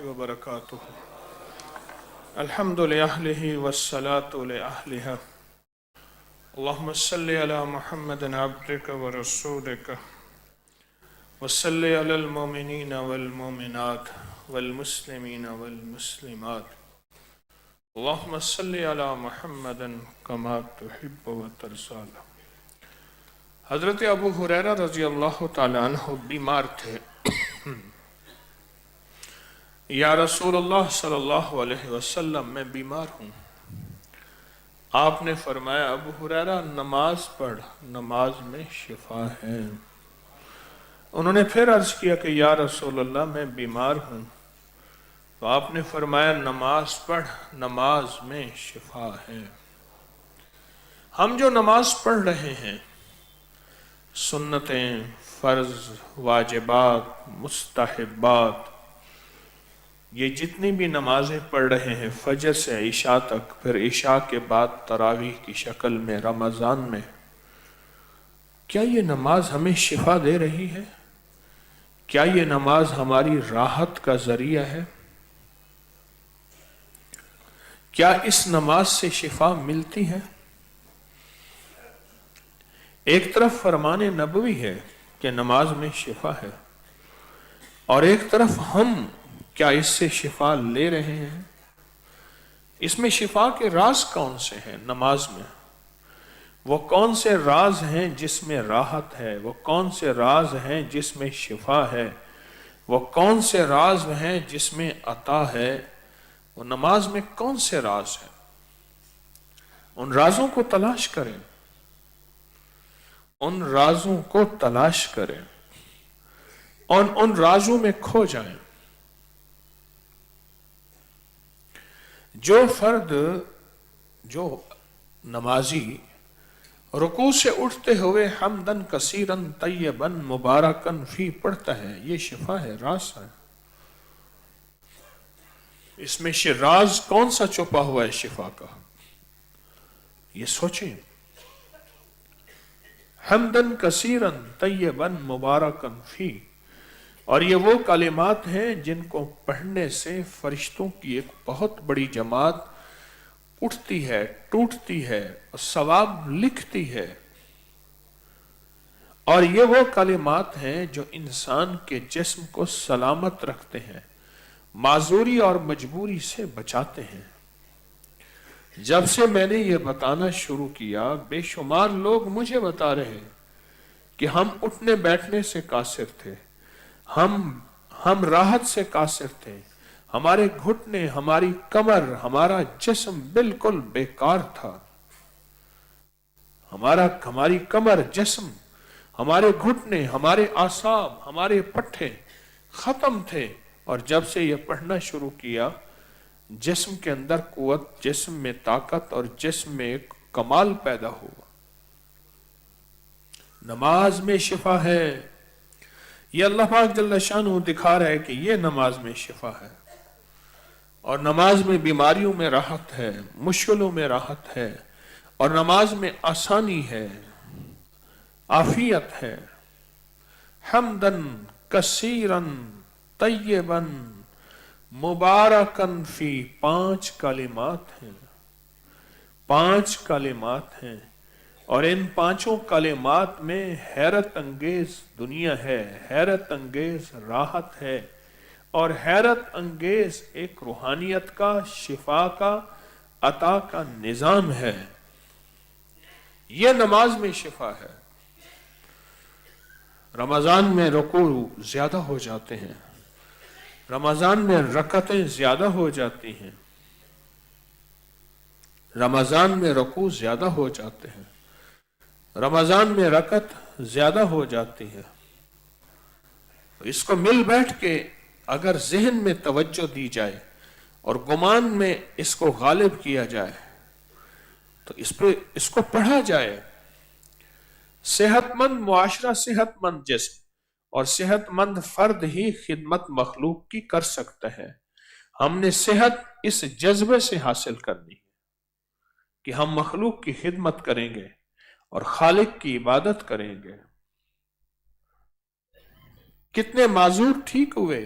وبركاته. الحمد لأهله والصلاة لأهلها. اللهم صل على محمد عبدك ورسولك وصل على المؤمنين والمؤمنات والمسلمين والمسلمات. اللهم صل على محمد كما تحب وترضى. حضرت ابو ہریرہ رضی اللہ تعالی عنہ بیمار تھے. یا رسول اللہ صلی اللہ علیہ وسلم میں بیمار ہوں. آپ نے فرمایا ابو ہریرہ نماز پڑھ، نماز میں شفا ہے. انہوں نے پھر عرض کیا کہ یا رسول اللہ میں بیمار ہوں. تو آپ نے فرمایا نماز پڑھ، نماز میں شفا ہے. ہم جو نماز پڑھ رہے ہیں، سنتیں، فرض، واجبات، مستحبات، یہ جتنی بھی نمازیں پڑھ رہے ہیں فجر سے عشاء تک، پھر عشاء کے بعد تراویح کی شکل میں رمضان میں، کیا یہ نماز ہمیں شفا دے رہی ہے؟ کیا یہ نماز ہماری راحت کا ذریعہ ہے؟ کیا اس نماز سے شفا ملتی ہے؟ ایک طرف فرمان نبوی ہے کہ نماز میں شفا ہے، اور ایک طرف ہم کیا اس سے شفا لے رہے ہیں؟ اس میں شفا کے راز کون سے ہیں؟ نماز میں وہ کون سے راز ہیں جس میں راحت ہے؟ وہ کون سے راز ہیں جس میں شفا ہے؟ وہ کون سے راز ہیں جس میں عطا ہے؟ وہ نماز میں کون سے راز ہیں؟ ان رازوں کو تلاش کریں، ان رازوں کو تلاش کریں، ان رازوں میں کھو جائیں. جو فرد، جو نمازی رکوع سے اٹھتے ہوئے حمدن کثیرن طیبن مبارکن فی پڑھتا ہے، یہ شفا ہے، راز ہے. اس میں راز کون سا چھپا ہوا ہے شفا کا؟ یہ سوچیں. حمدن کثیرن طیبن مبارکن فی، اور یہ وہ کلمات ہیں جن کو پڑھنے سے فرشتوں کی ایک بہت بڑی جماعت اٹھتی ہے، ٹوٹتی ہے اور ثواب لکھتی ہے. اور یہ وہ کلمات ہیں جو انسان کے جسم کو سلامت رکھتے ہیں، معذوری اور مجبوری سے بچاتے ہیں. جب سے میں نے یہ بتانا شروع کیا، بے شمار لوگ مجھے بتا رہے کہ ہم اٹھنے بیٹھنے سے قاصر تھے، ہم راحت سے قاصر تھے، ہمارے گھٹنے، ہماری کمر، ہمارا جسم بالکل بیکار تھا. ہماری کمر، جسم، ہمارے گھٹنے، ہمارے اعصاب، ہمارے پٹھے ختم تھے. اور جب سے یہ پڑھنا شروع کیا، جسم کے اندر قوت، جسم میں طاقت اور جسم میں ایک کمال پیدا ہوا. نماز میں شفا ہے. یہ اللہ پاک جل شانہ دکھا رہا ہے کہ یہ نماز میں شفا ہے، اور نماز میں بیماریوں میں راحت ہے، مشکلوں میں راحت ہے، اور نماز میں آسانی ہے، عافیت ہے. حمدن کثیرن طیبن مبارکن فی، 5 کلمات ہیں، 5 کلمات ہیں، اور ان 5 کلمات میں حیرت انگیز دنیا ہے، حیرت انگیز راحت ہے، اور حیرت انگیز ایک روحانیت کا، شفا کا، عطا کا نظام ہے. یہ نماز میں شفا ہے. رمضان میں رکوع زیادہ ہو جاتے ہیں، رمضان میں رکعتیں زیادہ ہو جاتی ہیں، رمضان میں رکوع زیادہ ہو جاتے ہیں، رمضان میں رکعت زیادہ ہو جاتی ہے. اس کو مل بیٹھ کے اگر ذہن میں توجہ دی جائے اور گمان میں اس کو غالب کیا جائے تو اس کو پڑھا جائے، صحت مند معاشرہ، صحت مند جسم اور صحت مند فرد ہی خدمت مخلوق کی کر سکتا ہے. ہم نے صحت اس جذبے سے حاصل کرنی ہے کہ ہم مخلوق کی خدمت کریں گے اور خالق کی عبادت کریں گے. کتنے معذور ٹھیک ہوئے،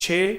6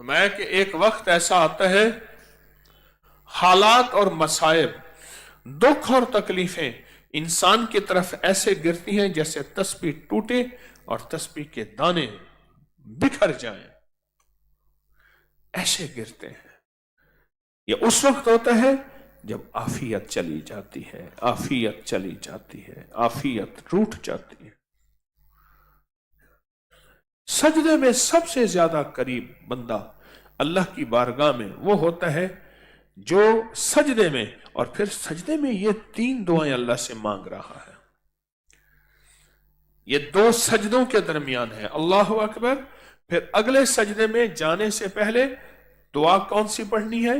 میں کہ ایک وقت ایسا آتا ہے حالات اور مصائب، دکھ اور تکلیفیں انسان کی طرف ایسے گرتی ہیں جیسے تسبیح ٹوٹے اور تسبیح کے دانے بکھر جائیں، ایسے گرتے ہیں۔ یہ اس وقت ہوتا ہے جب عافیت چلی جاتی ہے، عافیت چلی جاتی ہے، عافیت ٹوٹ جاتی ہے۔ سجدے میں سب سے زیادہ قریب بندہ اللہ کی بارگاہ میں وہ ہوتا ہے جو سجدے میں، اور پھر سجدے میں یہ 3 دعائیں اللہ سے مانگ رہا ہے۔ یہ 2 سجدوں کے درمیان ہے، اللہ اکبر، پھر اگلے سجدے میں جانے سے پہلے دعا کون سی پڑھنی ہے؟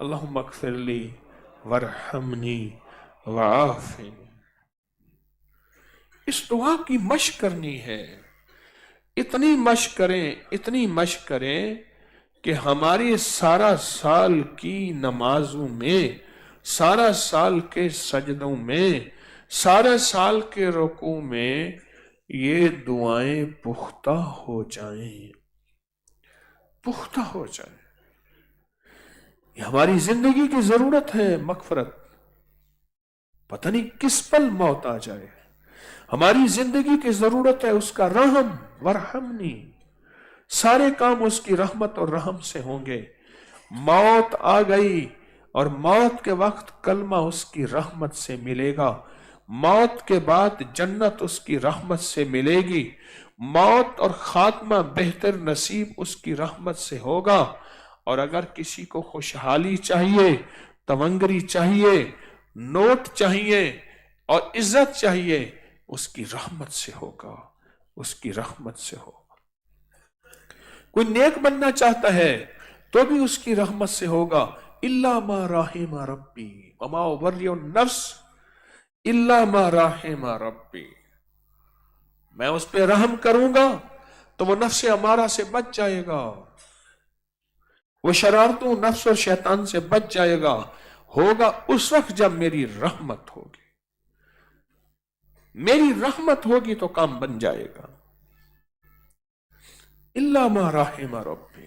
اللہم اغفر لی ورحمنی وعافنی۔ اس دعا کی مشق کرنی ہے، اتنی مشق کریں، اتنی مشق کریں کہ ہماری سارا سال کی نمازوں میں، سارا سال کے سجدوں میں، سارا سال کے رکوع میں یہ دعائیں پختہ ہو جائیں، پختہ ہو جائیں۔ یہ ہماری زندگی کی ضرورت ہے مغفرت، پتہ نہیں کس پل موت آ جائے، ہماری زندگی کی ضرورت ہے اس کا رحم، ورحمنی۔ سارے کام اس کی رحمت اور رحم سے ہوں گے۔ موت آ گئی اور موت کے وقت کلمہ اس کی رحمت سے ملے گا، موت کے بعد جنت اس کی رحمت سے ملے گی، موت اور خاتمہ بہتر نصیب اس کی رحمت سے ہوگا۔ اور اگر کسی کو خوشحالی چاہیے، تونگری چاہیے، نوٹ چاہیے اور عزت چاہیے، اس کی رحمت سے ہوگا، اس کی رحمت سے ہوگا۔ کوئی نیک بننا چاہتا ہے تو بھی اس کی رحمت سے ہوگا، الا ما رحم ربی وما ابرئ النفس الا ما رحم ربی۔ میں اس پہ رحم کروں گا تو وہ نفس امارہ سے بچ جائے گا، وہ شرارتوں نفس اور شیطان سے بچ جائے گا، ہوگا اس وقت جب میری رحمت ہوگی، میری رحمت ہوگی تو کام بن جائے گا۔ الا ما رحم ربی،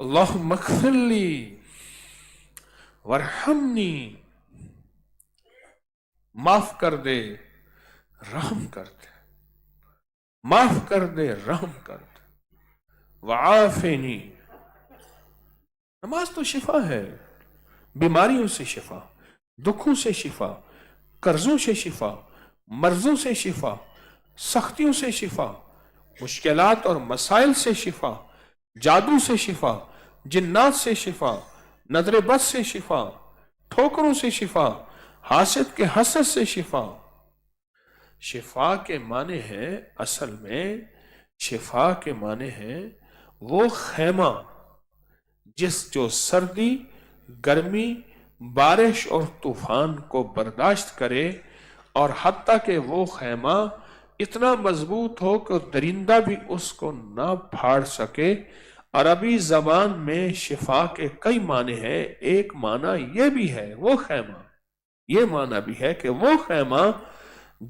اللہم اغفر لی ورحمنی، معاف کر دے، رحم کر دے، معاف کر دے، رحم کر دے، وعافنی۔ نماز تو شفا ہے، بیماریوں سے شفا، دکھوں سے شفا، قرضوں سے شفا، مرضوں سے شفا، سختیوں سے شفا، مشکلات اور مسائل سے شفا، جادو سے شفا، جنات سے شفا، نظر بد سے شفا، ٹھوکروں سے شفا، حاسد کے حسد سے شفا۔ شفا کے معنی ہے، اصل میں شفا کے معنی ہے وہ خیمہ جو سردی، گرمی، بارش اور طوفان کو برداشت کرے، اور حتیٰ کہ وہ خیمہ اتنا مضبوط ہو کہ درندہ بھی اس کو نہ پھاڑ سکے۔ عربی زبان میں شفا کے کئی معنی ہیں، ایک معنی یہ بھی ہے وہ خیمہ، یہ معنی بھی ہے کہ وہ خیمہ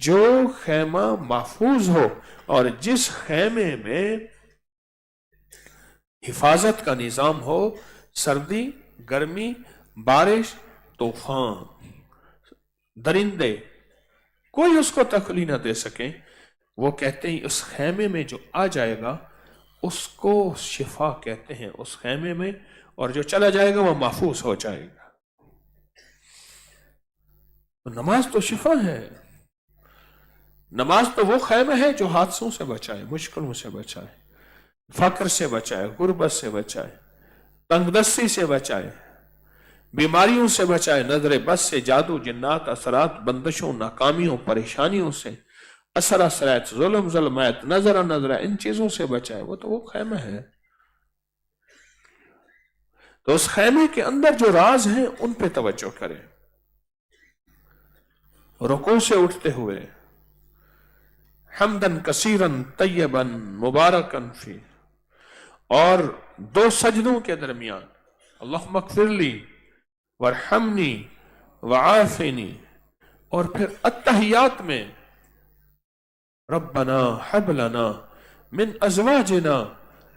جو خیمہ محفوظ ہو، اور جس خیمے میں حفاظت کا نظام ہو، سردی، گرمی، بارش، طوفان، درندے کوئی اس کو تکلیف نہ دے سکیں، وہ کہتے ہیں اس خیمے میں جو آ جائے گا اس کو شفا کہتے ہیں، اس خیمے میں، اور جو چلا جائے گا وہ محفوظ ہو جائے گا۔ تو نماز تو شفا ہے، نماز تو وہ خیمہ ہے جو حادثوں سے بچائے، مشکلوں سے بچائے، فقر سے بچائے، غربت سے بچائے، تنگ دستی سے بچائے، بیماریوں سے بچائے، نظر بد سے، جادو، جنات، اثرات، بندشوں، ناکامیوں، پریشانیوں سے، اثر اثرات، ظلم ظلمات، نظر نظر، ان چیزوں سے بچائے، وہ تو وہ خیمہ ہے۔ تو اس خیمے کے اندر جو راز ہیں ان پہ توجہ کریں۔ رکوع سے اٹھتے ہوئے حمدن کثیرن طیبن مبارکن فی، اور 2 سجدوں کے درمیان اللہم اغفر لی ورحمنی وعافنی، اور پھر التحیات میں ربنا حب لنا من ازواجنا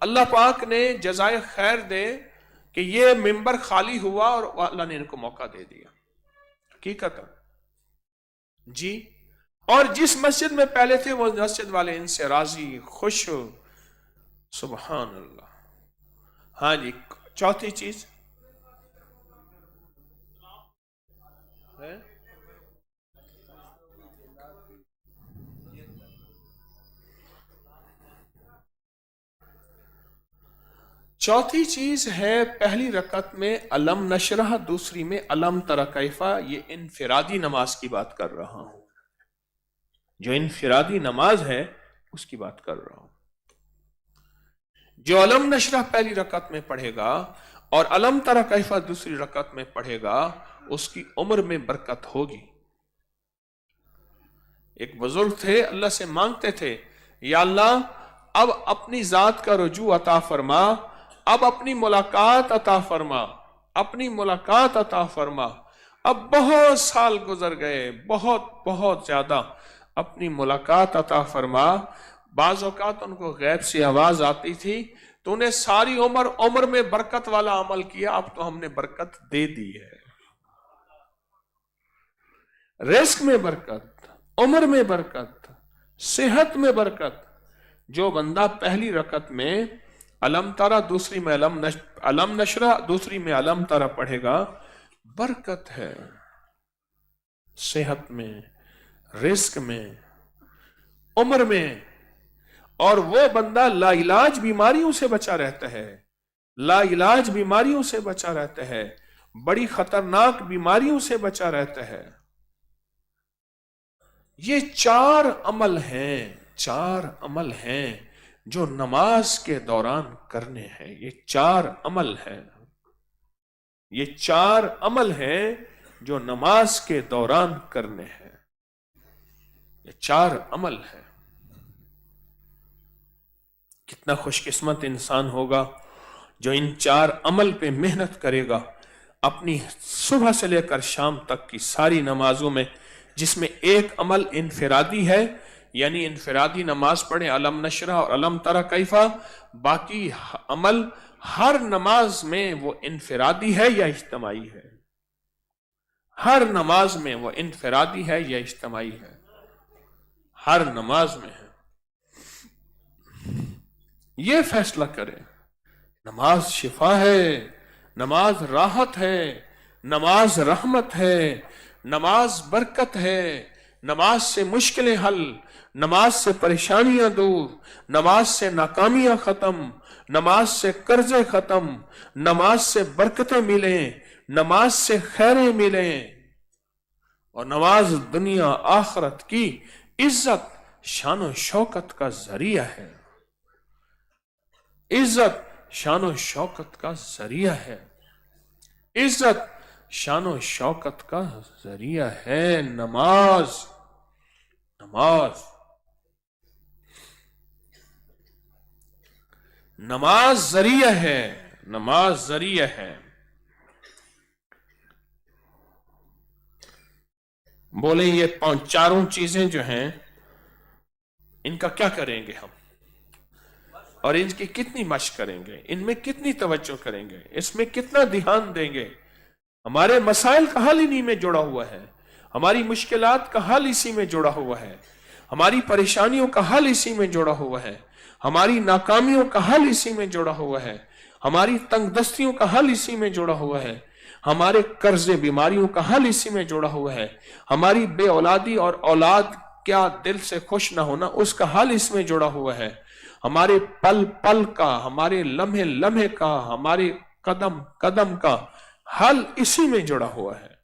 اللہ پاک نے جزائے خیر دے کہ یہ ممبر خالی ہوا اور اللہ نے ان کو موقع دے دیا، حقیقت جی۔ اور جس مسجد میں پہلے تھے وہ مسجد والے ان سے راضی، خوش، سبحان اللہ۔ ہاں جی، چوتھی چیز ہے چوتھی چیز ہے پہلی رکعت میں علم نشرح، دوسری میں علم تری کیفا۔ یہ انفرادی نماز کی بات کر رہا ہوں، جو انفرادی نماز ہے اس کی بات کر رہا ہوں۔ جو علم نشرح پہلی رکعت میں پڑھے گا اور علم تری کیفا دوسری رکعت میں پڑھے گا، اس کی عمر میں برکت ہوگی۔ ایک بزرگ تھے، اللہ سے مانگتے تھے، یا اللہ اب اپنی ذات کا رجوع عطا فرما، اب اپنی ملاقات عطا فرما، اپنی ملاقات عطا فرما۔ اب بہت سال گزر گئے، بہت زیادہ، اپنی ملاقات عطا فرما۔ بعض اوقات ان کو غیب سے آواز آتی تھی، تو انہیں ساری عمر میں برکت والا عمل کیا، اب تو ہم نے برکت دے دی ہے۔ رزق میں برکت، عمر میں برکت، صحت میں برکت۔ جو بندہ پہلی رکعت میں علم تری، دوسری میں علم نشرح، دوسری میں علم تری پڑھے گا، برکت ہے صحت میں، رزق میں، عمر میں۔ اور وہ بندہ لا علاج بیماریوں سے بچا رہتا ہے، لا علاج بیماریوں سے بچا رہتا ہے، بڑی خطرناک بیماریوں سے بچا رہتا ہے۔ یہ چار عمل ہیں جو نماز کے دوران کرنے ہیں۔ یہ چار عمل ہیں جو نماز کے دوران کرنے ہیں۔ یہ چار عمل ہیں۔ کتنا خوش قسمت انسان ہوگا جو ان چار عمل پہ محنت کرے گا اپنی صبح سے لے کر شام تک کی ساری نمازوں میں، جس میں ایک عمل انفرادی ہے، یعنی انفرادی نماز پڑھیں علم نشرح اور علم تری کیفا۔ باقی عمل ہر نماز میں وہ انفرادی ہے یا اجتماعی ہے، ہر نماز میں وہ انفرادی ہے یا اجتماعی ہے، ہر نماز میں ہے۔ یہ فیصلہ کرے۔ نماز شفا ہے، نماز راحت ہے، نماز رحمت ہے، نماز برکت ہے، نماز سے مشکلیں حل، نماز سے پریشانیاں دور، نماز سے ناکامیاں ختم، نماز سے قرضے ختم، نماز سے برکتیں ملیں، نماز سے خیریں ملیں، اور نماز دنیا آخرت کی عزت، شان و شوکت کا ذریعہ ہے۔ عزت شان و شوکت کا ذریعہ ہے، عزت شان و شوکت کا ذریعہ ہے نماز۔ نماز ذریعہ ہے، نماز ذریعہ ہے۔ بولیں یہ چاروں چیزیں جو ہیں، ان کا کیا کریں گے ہم، اور ان کی کتنی مشق کریں گے، ان میں کتنی توجہ کریں گے، اس میں کتنا دھیان دیں گے۔ ہمارے مسائل کا حل انہی میں جڑا ہوا ہے، ہماری مشکلات کا حل اسی میں جڑا ہوا ہے، ہماری پریشانیوں کا حل اسی میں جڑا ہوا ہے، ہماری ناکامیوں کا حل اسی میں جڑا ہوا ہے، ہماری تنگ دستیوں کا حل اسی میں جڑا ہوا ہے، ہمارے قرض بیماریوں کا حل اسی میں جڑا ہوا ہے، ہماری بے اولادی اور اولاد کیا دل سے خوش نہ ہونا اس کا حل اس میں جڑا ہوا ہے، ہمارے پل پل کا، ہمارے لمحے لمحے کا، ہمارے قدم قدم کا حل اسی میں جڑا ہوا ہے۔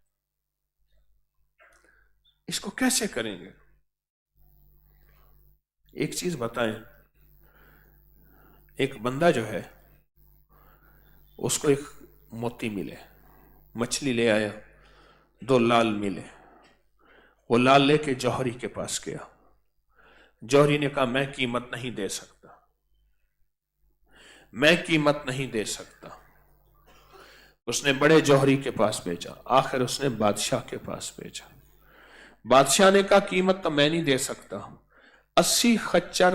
اس کو کیسے کریں گے؟ ایک چیز بتائیں، ایک بندہ جو ہے اس کو ایک موتی ملے، مچھلی لے آیا، 2 لال ملے، وہ لال لے کے جوہری کے پاس گیا، جوہری نے کہا میں قیمت نہیں دے سکتا، میں قیمت نہیں دے سکتا۔ اس نے بڑے جوہری کے پاس بھیجا، آخر اس نے بادشاہ کے پاس بھیجا، بادشاہ نے کہا قیمت تو میں نہیں دے سکتا ہوں، 80 خچر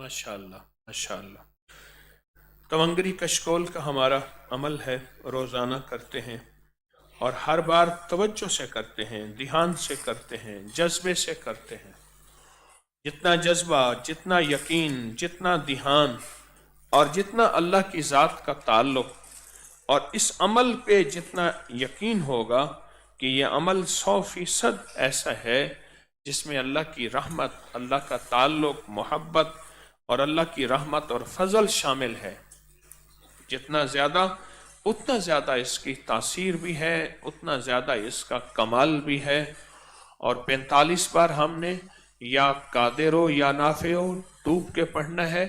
ماشاءاللہ ماشاءاللہ. تونگری کشکول کا ہمارا عمل ہے، روزانہ کرتے ہیں اور ہر بار توجہ سے کرتے ہیں، دھیان سے کرتے ہیں، جذبے سے کرتے ہیں. جتنا جذبہ، جتنا یقین، جتنا دھیان اور جتنا اللہ کی ذات کا تعلق اور اس عمل پہ جتنا یقین ہوگا کہ یہ عمل 100% ایسا ہے جس میں اللہ کی رحمت، اللہ کا تعلق، محبت اور اللہ کی رحمت اور فضل شامل ہے، جتنا زیادہ اتنا زیادہ اس کی تاثیر بھی ہے، اتنا زیادہ اس کا کمال بھی ہے. اور 45 بار ہم نے یا قادرو یا نافعو ڈوب کے پڑھنا ہے.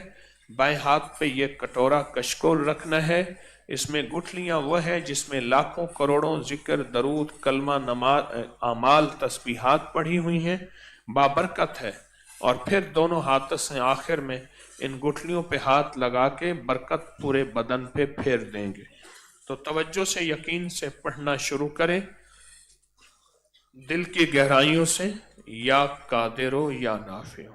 بائیں ہاتھ پہ یہ کٹورا کشکول رکھنا ہے، اس میں گٹھلیاں وہ ہے جس میں لاکھوں کروڑوں ذکر، درود، کلمہ، نماز، اعمال، تسبیحات پڑھی ہوئی ہیں، بابرکت ہے. اور پھر دونوں ہاتھ سے آخر میں ان گٹھلیوں پہ ہاتھ لگا کے برکت پورے بدن پہ پھیر دیں گے. تو توجہ سے، یقین سے پڑھنا شروع کریں، دل کی گہرائیوں سے، یا قادرو یا نافعو.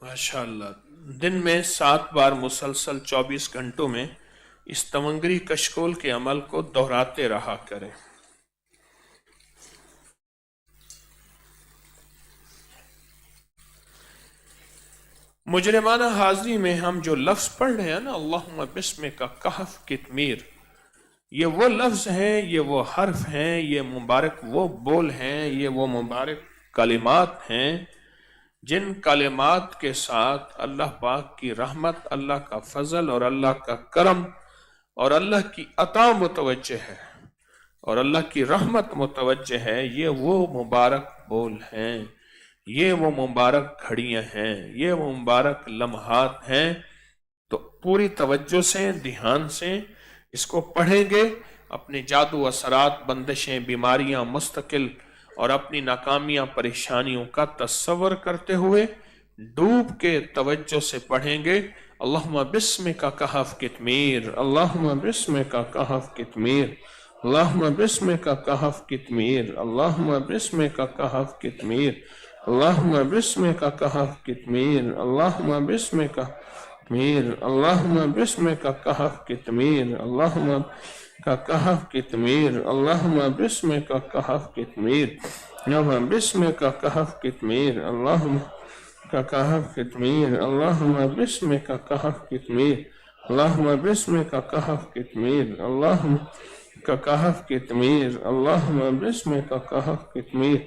ماشاءاللہ. دن میں 7 بار مسلسل 24 گھنٹوں میں اس تونگری کشکول کے عمل کو دہراتے رہا کریں. مجرمانہ حاضری میں ہم جو لفظ پڑھ رہے ہیں نا، اللہم بسمک کہف کتمیر، یہ وہ لفظ ہیں، یہ وہ حرف ہیں، یہ مبارک وہ بول ہیں، یہ وہ مبارک کلمات ہیں جن کلمات کے ساتھ اللہ پاک کی رحمت، اللہ کا فضل اور اللہ کا کرم اور اللہ کی عطا متوجہ ہے اور اللہ کی رحمت متوجہ ہے. یہ وہ مبارک بول ہیں، یہ وہ مبارک گھڑیاں ہیں، یہ وہ مبارک لمحات ہیں. تو پوری توجہ سے، دھیان سے اس کو پڑھیں گے. اپنے جادو، اثرات، بندشیں، بیماریاں مستقل اور اپنی ناکامیاں، پریشانیوں کا تصور کرتے ہوئے ڈوب کے توجہ سے پڑھیں گے. اللہم بسمک کہف کتمیر، اللہم بسمک کہف کتمیر، اللہم بسمک کہف کتمیر، اللہم بسمک کہف کتمیر، اللہم بسمک کہف کتمیر، اللہم بسمک کتمیر، اللہم بسمک کہف کتمیر، اللہم کہف کتمیر، اللہم بسمک کہف کتمیر، اللہم بسمک کہف کتمیر، اللہم کہف کتمیر، اللہم بسمک کہف کتمیر، اللہم بسمک کہف کتمیر، اللہم کہف کتمیر، اللہم بسمک کہف کتمیر،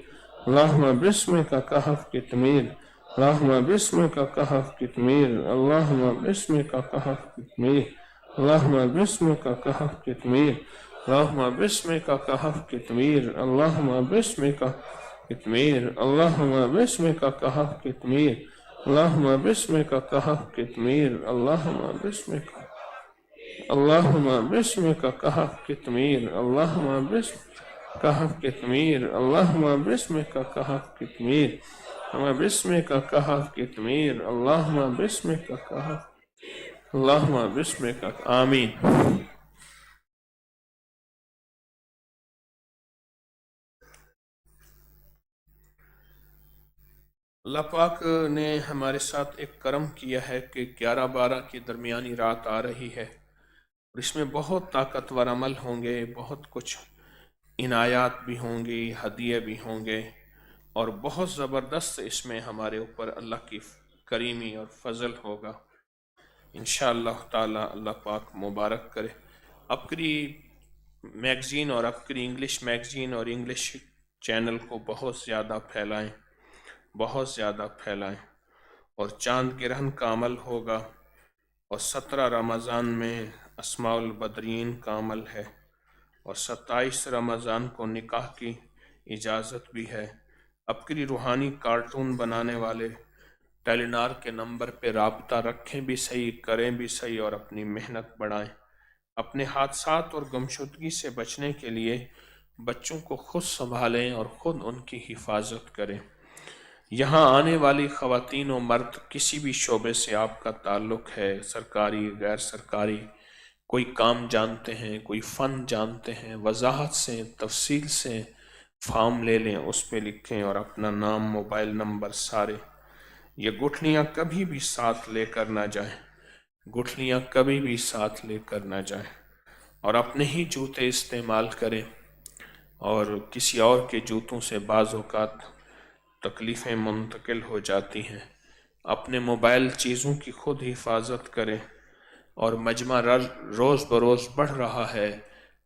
اللہم بسمک کہف کتمیر، اللہم بسمک کہف کتمیر، اللہم بسمک کہف کتمیر، اللہم بسمک کہف کتمیر، اللہم بسمک کہف کتمیر، اللہم بسمک کتمیر، اللہم بسمک کہف کتمیر، اللہم بسمک کہف کتمیر، اللہم بسمک، اللہم بسمک کہف کتمیر، اللہم بسمک کہف کتمیر، اللہم بسمک کہف کتمیر، ہمیں بسم کا کہا کتمیر، اللہم بسم کا کہا، اللہم بسم کا، آمین۔ اللہ پاک نے ہمارے ساتھ ایک کرم کیا ہے کہ 11-12 کی درمیانی رات آ رہی ہے، اور اس میں بہت طاقتور عمل ہوں گے، بہت کچھ عنایات بھی ہوں گی، ہدیے بھی ہوں گے، اور بہت زبردست اس میں ہمارے اوپر اللہ کی کریمی اور فضل ہوگا انشاءاللہ تعالی۔ اللہ پاک مبارک کرے۔ اپکری میگزین اور اپکری انگلش میگزین اور انگلش چینل کو بہت زیادہ پھیلائیں، بہت زیادہ پھیلائیں، اور چاند گرہن کا عمل ہوگا، اور 17 رمضان میں اسماء البدرین کا عمل ہے، اور 27 رمضان کو نکاح کی اجازت بھی ہے۔ اپکری روحانی کارٹون بنانے والے ٹیلی نار کے نمبر پہ رابطہ رکھیں بھی صحیح، کریں بھی صحیح، اور اپنی محنت بڑھائیں۔ اپنے حادثات اور گمشدگی سے بچنے کے لیے بچوں کو خود سنبھالیں اور خود ان کی حفاظت کریں۔ یہاں آنے والی خواتین و مرد کسی بھی شعبے سے آپ کا تعلق ہے، سرکاری غیر سرکاری، کوئی کام جانتے ہیں، کوئی فن جانتے ہیں، وضاحت سے تفصیل سے فارم لے لیں، اس پہ لکھیں، اور اپنا نام، موبائل نمبر سارے۔ یہ گٹھلیاں کبھی بھی ساتھ لے کر نہ جائیں، گٹھلیاں کبھی بھی ساتھ لے کر نہ جائیں، اور اپنے ہی جوتے استعمال کریں، اور کسی اور کے جوتوں سے بعض اوقات تکلیفیں منتقل ہو جاتی ہیں۔ اپنے موبائل چیزوں کی خود حفاظت کریں، اور مجمع روز بروز بڑھ رہا ہے،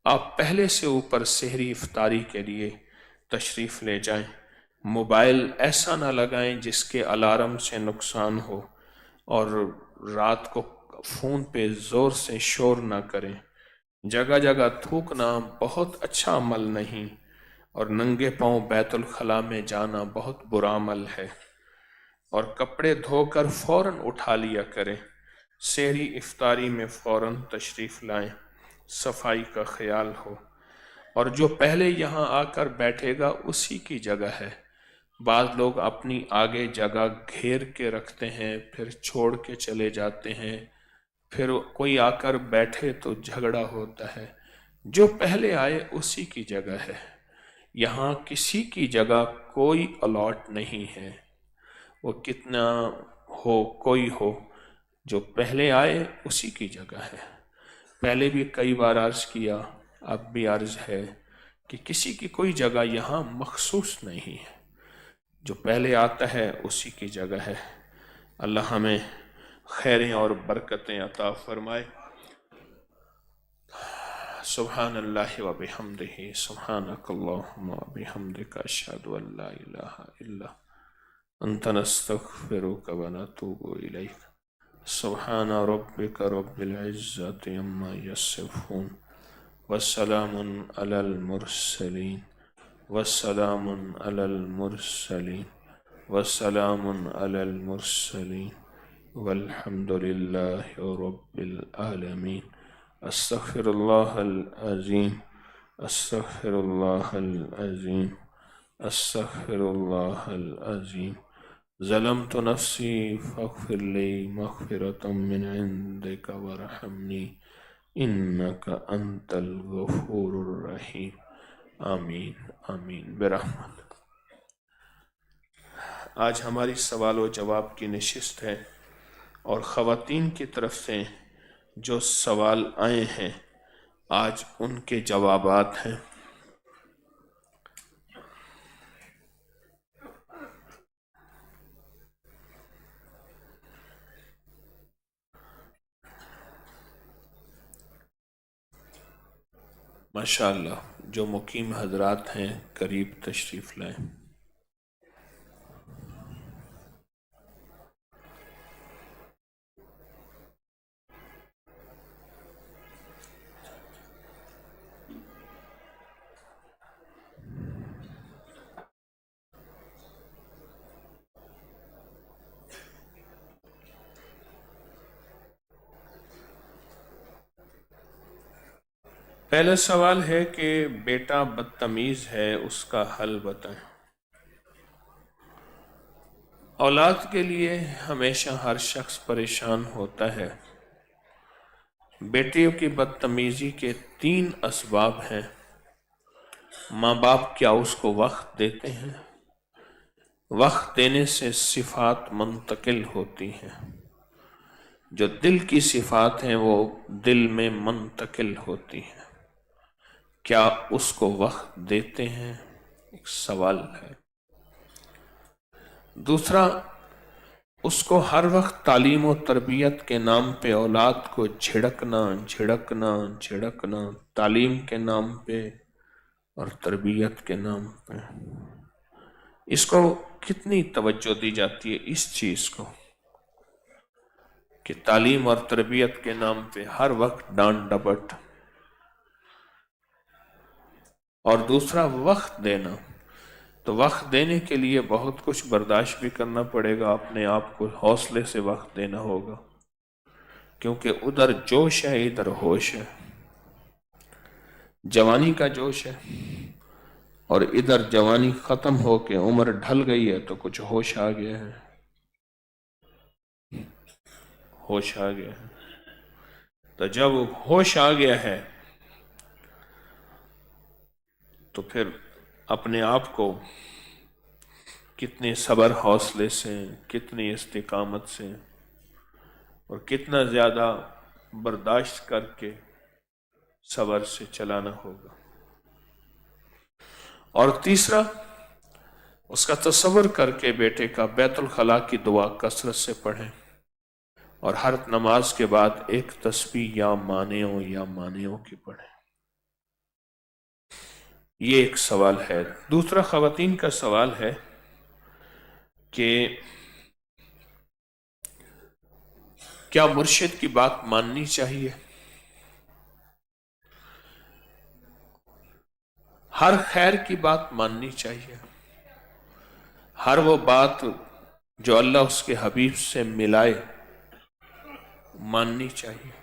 آپ پہلے سے اوپر سحری افطاری کے لیے تشریف لے جائیں۔ موبائل ایسا نہ لگائیں جس کے الارم سے نقصان ہو، اور رات کو فون پہ زور سے شور نہ کریں۔ جگہ جگہ تھوکنا بہت اچھا عمل نہیں، اور ننگے پاؤں بیت الخلاء میں جانا بہت برا عمل ہے، اور کپڑے دھو کر فوراً اٹھا لیا کریں۔ سحری افطاری میں فوراً تشریف لائیں، صفائی کا خیال ہو، اور جو پہلے یہاں آ کر بیٹھے گا اسی کی جگہ ہے۔ بعض لوگ اپنی آگے جگہ گھیر کے رکھتے ہیں، پھر چھوڑ کے چلے جاتے ہیں، پھر کوئی آ کر بیٹھے تو جھگڑا ہوتا ہے۔ جو پہلے آئے اسی کی جگہ ہے، یہاں کسی کی جگہ کوئی الاٹ نہیں ہے، وہ کتنا ہو کوئی ہو، جو پہلے آئے اسی کی جگہ ہے۔ پہلے بھی کئی بار عرض کیا، اب بھی عرض ہے کہ کسی کی کوئی جگہ یہاں مخصوص نہیں ہے، جو پہلے آتا ہے اسی کی جگہ ہے۔ اللہ ہمیں خیریں اور برکتیں عطا فرمائے۔ سبحان اللہ و بحمدہ، سبحانک اللہم و بحمدک، اشہد ان لا الہ الا انت، نستغفرک و نتوب الیک۔ سبحان ربک رب العزت عما یصفون، وسلام علی المرسلین، وسلام علی المرسلین، وسلام علی المرسلین، والحمد للہ رب العالمین۔ استغفر اللہ العظیم، استغفر اللہ العظیم، استغفر اللہ العظیم۔ ظلمت نفسی فاغفر لی مغفرة من عندک ورحمنی انک انت الغفور الرحیم۔ آمین آمین برحمت۔ آج ہماری سوال و جواب کی نشست ہے، اور خواتین کی طرف سے جو سوال آئے ہیں آج ان کے جوابات ہیں۔ ماشاءاللہ، جو مقیم حضرات ہیں قریب تشریف لائیں۔ پہلا سوال ہے کہ بیٹا بدتمیز ہے، اس کا حل بتائیں۔ اولاد کے لیے ہمیشہ ہر شخص پریشان ہوتا ہے۔ بیٹیوں کی بدتمیزی کے 3 اسباب ہیں۔ ماں باپ کیا اس کو وقت دیتے ہیں؟ وقت دینے سے صفات منتقل ہوتی ہیں، جو دل کی صفات ہیں وہ دل میں منتقل ہوتی ہیں۔ کیا اس کو وقت دیتے ہیں؟ ایک سوال ہے۔ دوسرا، اس کو ہر وقت تعلیم و تربیت کے نام پہ اولاد کو جھڑکنا تعلیم کے نام پہ اور تربیت کے نام پہ، اس کو کتنی توجہ دی جاتی ہے اس چیز کو کہ تعلیم اور تربیت کے نام پہ ہر وقت ڈانٹ ڈپٹ۔ اور دوسرا وقت دینا، تو وقت دینے کے لیے بہت کچھ برداشت بھی کرنا پڑے گا، اپنے آپ کو حوصلے سے وقت دینا ہوگا، کیونکہ ادھر جوش ہے ادھر ہوش ہے۔ جوانی کا جوش ہے اور ادھر جوانی ختم ہو کے عمر ڈھل گئی ہے، تو کچھ ہوش آ گیا ہے، ہوش آ گیا ہے۔ تو جب ہوش آ گیا ہے تو پھر اپنے آپ کو کتنے صبر حوصلے سے، کتنی استقامت سے اور کتنا زیادہ برداشت کر کے صبر سے چلانا ہوگا۔ اور تیسرا، اس کا تصور کر کے بیٹے کا بیت الخلاء کی دعا کثرت سے پڑھیں، اور ہر نماز کے بعد ایک تسبیح یا مانعوں کی پڑھیں۔ یہ ایک سوال ہے۔ دوسرا خواتین کا سوال ہے کہ کیا مرشد کی بات ماننی چاہیے؟ ہر خیر کی بات ماننی چاہیے، ہر وہ بات جو اللہ اس کے حبیب سے ملائے ماننی چاہیے۔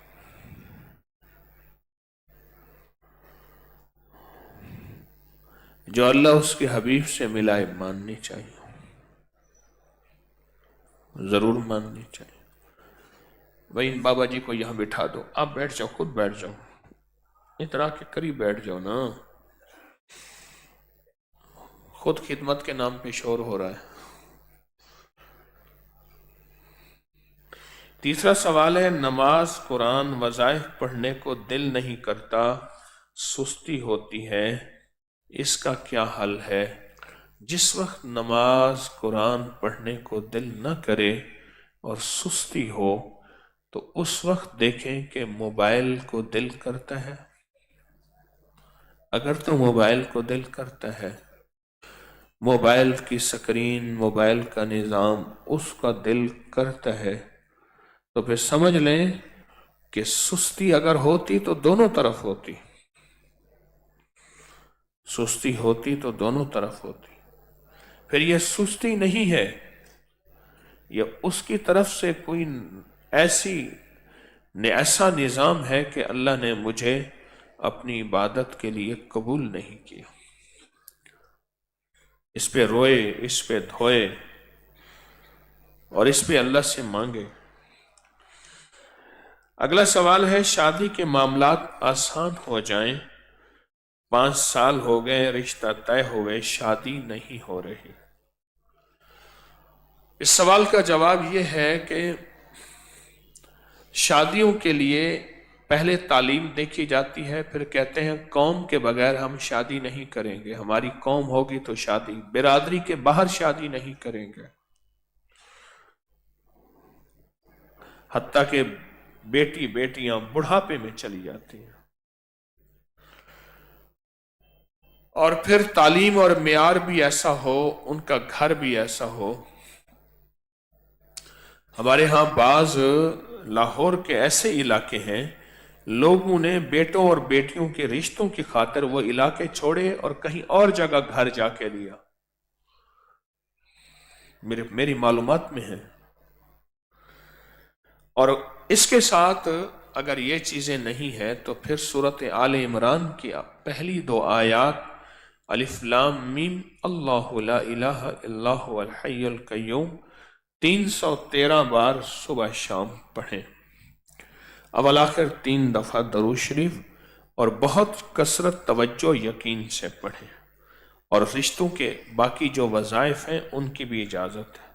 جو اللہ اس کے حبیب سے ملائے ماننی چاہیے، ضرور ماننی چاہیے۔ بھائی ان بابا جی کو یہاں بٹھا دو، آپ بیٹھ جاؤ، خود بیٹھ جاؤ، اتنا کے قریب بیٹھ جاؤ نا، خود خدمت کے نام پہ شور ہو رہا ہے۔ تیسرا سوال ہے، نماز، قرآن، وظائف پڑھنے کو دل نہیں کرتا، سستی ہوتی ہے، اس کا کیا حل ہے؟ جس وقت نماز، قرآن پڑھنے کو دل نہ کرے اور سستی ہو تو اس وقت دیکھیں کہ موبائل کو دل کرتا ہے۔ اگر تو موبائل کو دل کرتا ہے، موبائل کی سکرین، موبائل کا نظام اس کا دل کرتا ہے، تو پھر سمجھ لیں کہ سستی اگر ہوتی تو دونوں طرف ہوتی، سستی ہوتی تو دونوں طرف ہوتی۔ پھر یہ سستی نہیں ہے، یہ اس کی طرف سے کوئی ایسا نظام ہے کہ اللہ نے مجھے اپنی عبادت کے لیے قبول نہیں کیا۔ اس پہ روئے، اس پہ دھوئے اور اس پہ اللہ سے مانگے۔ اگلا سوال ہے، شادی کے معاملات آسان ہو جائیں، 5 سال ہو گئے، رشتہ طے ہوئے، شادی نہیں ہو رہی۔ اس سوال کا جواب یہ ہے کہ شادیوں کے لیے پہلے تعلیم دیکھی جاتی ہے، پھر کہتے ہیں قوم کے بغیر ہم شادی نہیں کریں گے، ہماری قوم ہوگی تو شادی، برادری کے باہر شادی نہیں کریں گے، حتیٰ کہ بیٹیاں بڑھاپے میں چلی جاتی ہیں۔ اور پھر تعلیم اور معیار بھی ایسا ہو، ان کا گھر بھی ایسا ہو۔ ہمارے ہاں بعض لاہور کے ایسے علاقے ہیں، لوگوں نے بیٹوں اور بیٹیوں کے رشتوں کی خاطر وہ علاقے چھوڑے اور کہیں اور جگہ گھر جا کے لیا، میری معلومات میں ہے۔ اور اس کے ساتھ اگر یہ چیزیں نہیں ہے تو پھر سورۃ آل عمران کی پہلی 2 آیات الف لام میم اللہ لا الہ الا هو الحی القیوم 313 بار صبح شام پڑھیں، اول آخر 3 دفعہ درود شریف، اور بہت کثرت توجہ یقین سے پڑھیں، اور رشتوں کے باقی جو وظائف ہیں ان کی بھی اجازت ہے۔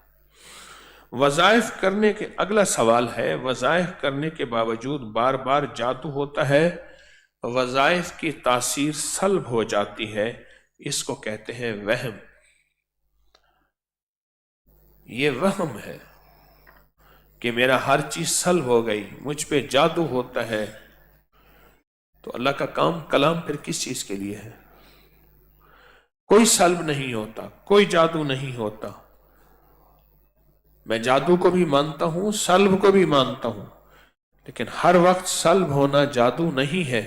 وظائف کرنے کے اگلا سوال ہے، وظائف کرنے کے باوجود بار بار جادو ہوتا ہے، وظائف کی تاثیر سلب ہو جاتی ہے، اس کو کہتے ہیں وہم۔ یہ وہم ہے کہ میرا ہر چیز سلب ہو گئی، مجھ پہ جادو ہوتا ہے، تو اللہ کا کلام پھر کس چیز کے لیے ہے؟ کوئی سلب نہیں ہوتا، کوئی جادو نہیں ہوتا۔ میں جادو کو بھی مانتا ہوں، سلب کو بھی مانتا ہوں، لیکن ہر وقت سلب ہونا جادو نہیں ہے،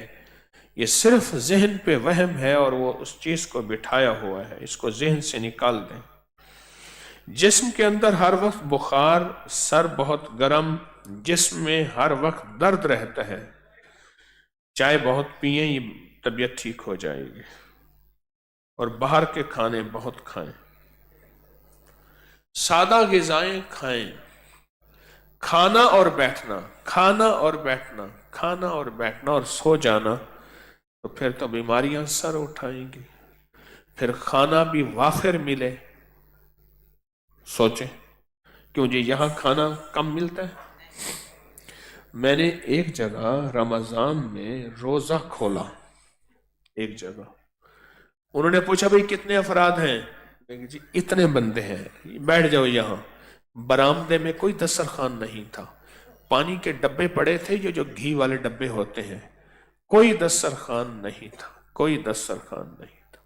یہ صرف ذہن پہ وہم ہے، اور وہ اس چیز کو بٹھایا ہوا ہے، اس کو ذہن سے نکال دیں۔ جسم کے اندر ہر وقت بخار، سر بہت گرم، جسم میں ہر وقت درد رہتا ہے، چائے بہت پئیں یہ طبیعت ٹھیک ہو جائے گی، اور باہر کے کھانے بہت کھائیں، سادہ غذائیں کھائیں، کھانا اور بیٹھنا، کھانا اور بیٹھنا، کھانا اور بیٹھنا اور سو جانا، تو پھر تو بیماریاں سر اٹھائیں گی۔ پھر کھانا بھی وافر ملے، سوچیں کیوں جی یہاں کھانا کم ملتا ہے؟ میں نے ایک جگہ رمضان میں روزہ کھولا، ایک جگہ انہوں نے پوچھا بھئی کتنے افراد ہیں؟ جی اتنے بندے ہیں، بیٹھ جاؤ یہاں۔ برآمدے میں کوئی دسترخوان نہیں تھا، پانی کے ڈبے پڑے تھے جو گھی والے ڈبے ہوتے ہیں، کوئی دسترخوان نہیں تھا، کوئی دسترخوان نہیں تھا،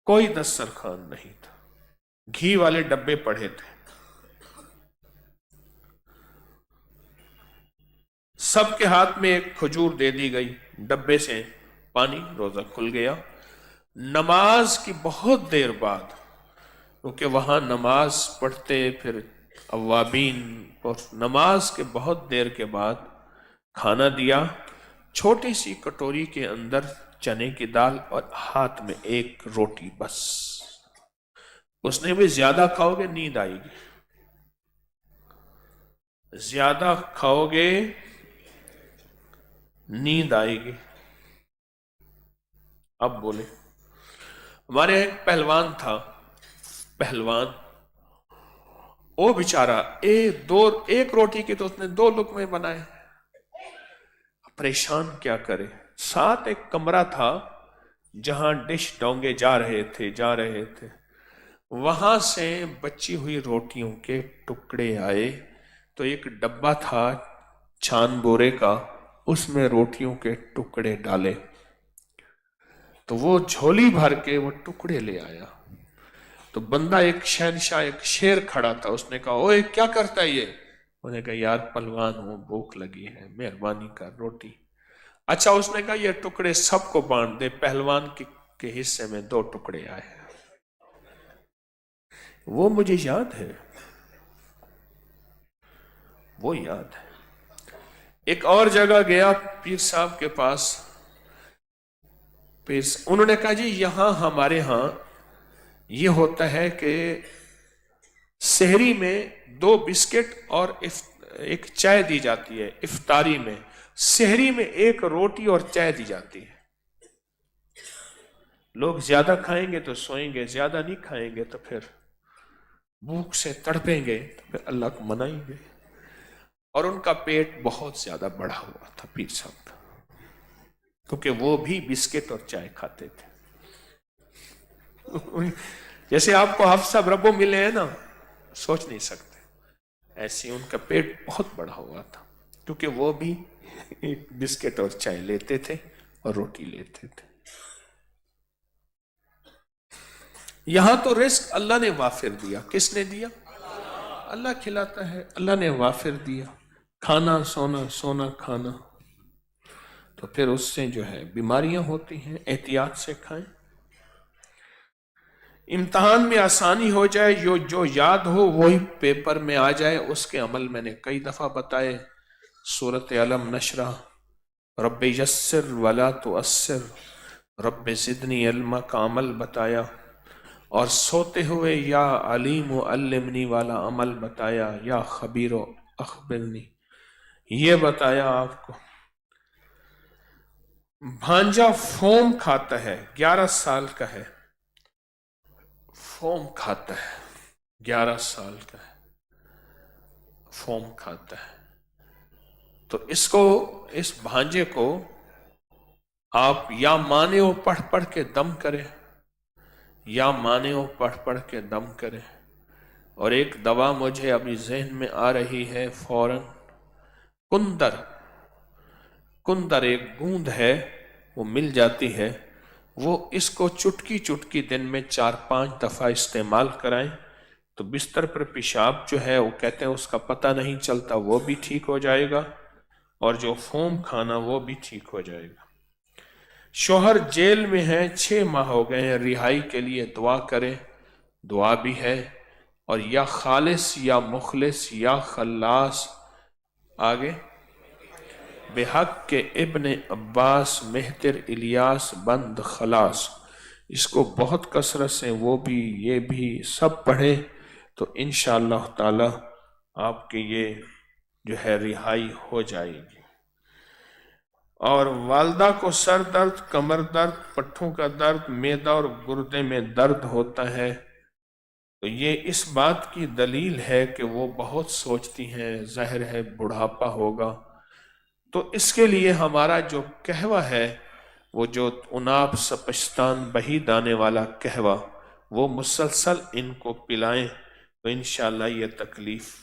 کوئی دسترخوان نہیں تھا، گھی والے ڈبے پڑے تھے۔ سب کے ہاتھ میں ایک کھجور دے دی گئی، ڈبے سے پانی، روزہ کھل گیا۔ نماز کی بہت دیر بعد، کیونکہ وہاں نماز پڑھتے پھر اوابین، اور نماز کے بہت دیر کے بعد کھانا دیا، چھوٹی سی کٹوری کے اندر چنے کی دال اور ہاتھ میں ایک روٹی بس۔ اس نے بھی زیادہ کھاؤ گے نیند آئے گی، زیادہ کھاؤ گے نیند آئے گی۔ اب بولے، ہمارے ایک پہلوان تھا، پہلوان، وہ بیچارہ ایک روٹی کی تو اس نے 2 لقمے بنائے، پریشان کیا کرے۔ ساتھ ایک کمرہ تھا جہاں ڈش ڈونگے جا رہے تھے، وہاں سے بچی ہوئی روٹیوں کے ٹکڑے آئے، تو ایک ڈبہ تھا چھان بورے کا، اس میں روٹیوں کے ٹکڑے ڈالے، تو وہ جھولی بھر کے وہ ٹکڑے لے آیا۔ تو بندہ ایک شہنشاہ، ایک شیر کھڑا تھا، اس نے کہا اوے کیا کرتا ہے یہ؟ انہوں نے کہا یار پہلوان ہوں، بھوک لگی ہے، مہربانی کر روٹی۔ اچھا، اس نے کہا یہ ٹکڑے سب کو بانٹ دے، پہلوان کے حصے میں 2 ٹکڑے آئے۔ وہ مجھے یاد ہے، وہ یاد ہے۔ ایک اور جگہ گیا پیر صاحب کے پاس، انہوں نے کہا جی یہاں ہمارے ہاں یہ ہوتا ہے کہ سحری میں 2 بسکٹ اور ایک چائے دی جاتی ہے، افطاری میں، سحری میں 1 روٹی اور چائے دی جاتی ہے۔ لوگ زیادہ کھائیں گے تو سوئیں گے، زیادہ نہیں کھائیں گے تو پھر بھوک سے تڑپیں گے، تو پھر اللہ کو منائیں گے۔ اور ان کا پیٹ بہت زیادہ بڑھا ہوا تھا پیر صاحب کا، کیونکہ وہ بھی بسکٹ اور چائے کھاتے تھے۔ جیسے آپ کو حافظ صاحب ربو ملے ہیں نا، سوچ نہیں سکتے، ایسے ان کا پیٹ بہت بڑا ہوا تھا، کیونکہ وہ بھی ایک بسکٹ اور چائے لیتے تھے اور روٹی لیتے تھے۔ یہاں تو رزق اللہ نے وافر دیا، کس نے دیا؟ اللہ کھلاتا ہے، اللہ نے وافر دیا، کھانا سونا، سونا کھانا، تو پھر اس سے جو ہے بیماریاں ہوتی ہیں، احتیاط سے کھائیں۔ امتحان میں آسانی ہو جائے، جو یاد ہو وہی پیپر میں آ جائے، اس کے عمل میں نے کئی دفعہ بتائے۔ سورۃ علم نشرح، رب یسر ولا تؤثر، رب زدنی علما کا عمل بتایا، اور سوتے ہوئے یا علیم و علمنی والا عمل بتایا، یا خبیر و اخبرنی یہ بتایا آپ کو۔ بھانجا فوم کھاتا ہے، 11 سال کا ہے، فوم کھاتا ہے، 11 سال کا ہے، فوم کھاتا ہے، تو اس بھانجے کو آپ یا مانے و پڑھ پڑھ کے دم کرے، یا مانے و پڑھ پڑھ کے دم کرے۔ اور ایک دوا مجھے ابھی ذہن میں آ رہی ہے فوراً، کندر، کندر ایک گوند ہے، وہ مل جاتی ہے، وہ اس کو چٹکی چٹکی دن میں 4-5 دفعہ استعمال کرائیں تو بستر پر پیشاب جو ہے وہ کہتے ہیں اس کا پتہ نہیں چلتا، وہ بھی ٹھیک ہو جائے گا، اور جو فوم کھانا وہ بھی ٹھیک ہو جائے گا۔ شوہر جیل میں ہیں، 6 ماہ ہو گئے ہیں، رہائی کے لیے دعا کریں، دعا بھی ہے، اور یا خالص یا مخلص یا خلاص، آگے بحق کے ابن عباس مہتر الیاس بند خلاص، اس کو بہت کثرت سے وہ بھی یہ بھی سب پڑھے تو انشاءاللہ تعالی آپ کی یہ جو ہے رہائی ہو جائے گی۔ اور والدہ کو سر درد، کمر درد، پٹھوں کا درد، معدہ اور گردے میں درد ہوتا ہے تو یہ اس بات کی دلیل ہے کہ وہ بہت سوچتی ہیں، ظاہر ہے بڑھاپا ہوگا، تو اس کے لیے ہمارا جو قہوہ ہے، وہ جو عناب سپشتان بہی دانے والا قہوہ، وہ مسلسل ان کو پلائیں تو انشاءاللہ یہ تکلیف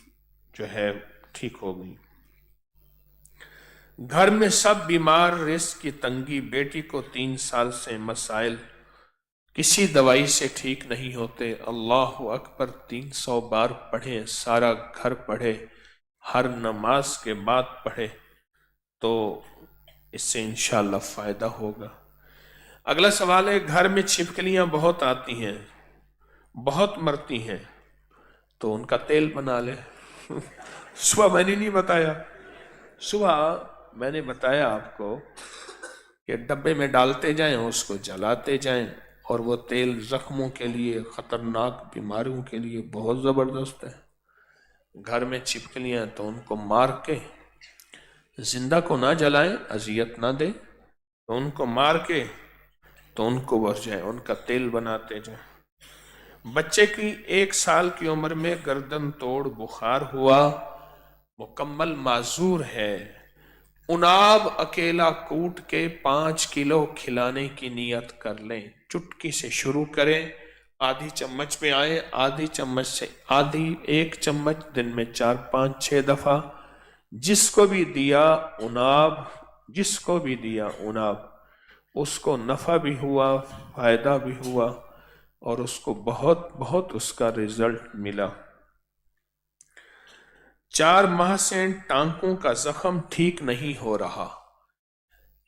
جو ہے ٹھیک ہوگی۔ گھر میں سب بیمار، رزق کی تنگی، بیٹی کو 3 سال سے مسائل کسی دوائی سے ٹھیک نہیں ہوتے، اللہ اکبر 300 بار پڑھیں، سارا گھر پڑھے، ہر نماز کے بعد پڑھے تو اس سے انشاءاللہ فائدہ ہوگا۔ اگلا سوال ہے، گھر میں چھپکلیاں بہت آتی ہیں، بہت مرتی ہیں، تو ان کا تیل بنا لے۔ صبح میں نے نہیں بتایا، صبح میں نے بتایا آپ کو کہ ڈبے میں ڈالتے جائیں، اس کو جلاتے جائیں، اور وہ تیل زخموں کے لیے، خطرناک بیماریوں کے لیے بہت زبردست ہے۔ گھر میں چھپکلیاں تو ان کو مار کے، زندہ کو نہ جلائیں، اذیت نہ دے، تو ان کو مار کے تو ان کو بر جائیں، ان کا تیل بناتے جائیں۔ بچے کی 1 سال کی عمر میں گردن توڑ بخار ہوا، مکمل معذور ہے، عناب اکیلا کوٹ کے 5 کلو کھلانے کی نیت کر لیں، چٹکی سے شروع کریں، آدھی چمچ پہ آئیں، آدھی چمچ سے آدھی، 1 چمچ دن میں 4-5-6 دفعہ، جس کو بھی دیا عناب، جس کو بھی دیا عناب، اس کو نفع بھی ہوا، فائدہ بھی ہوا، اور اس کو بہت بہت اس کا رزلٹ ملا۔ 4 ماہ سے ٹانکوں کا زخم ٹھیک نہیں ہو رہا،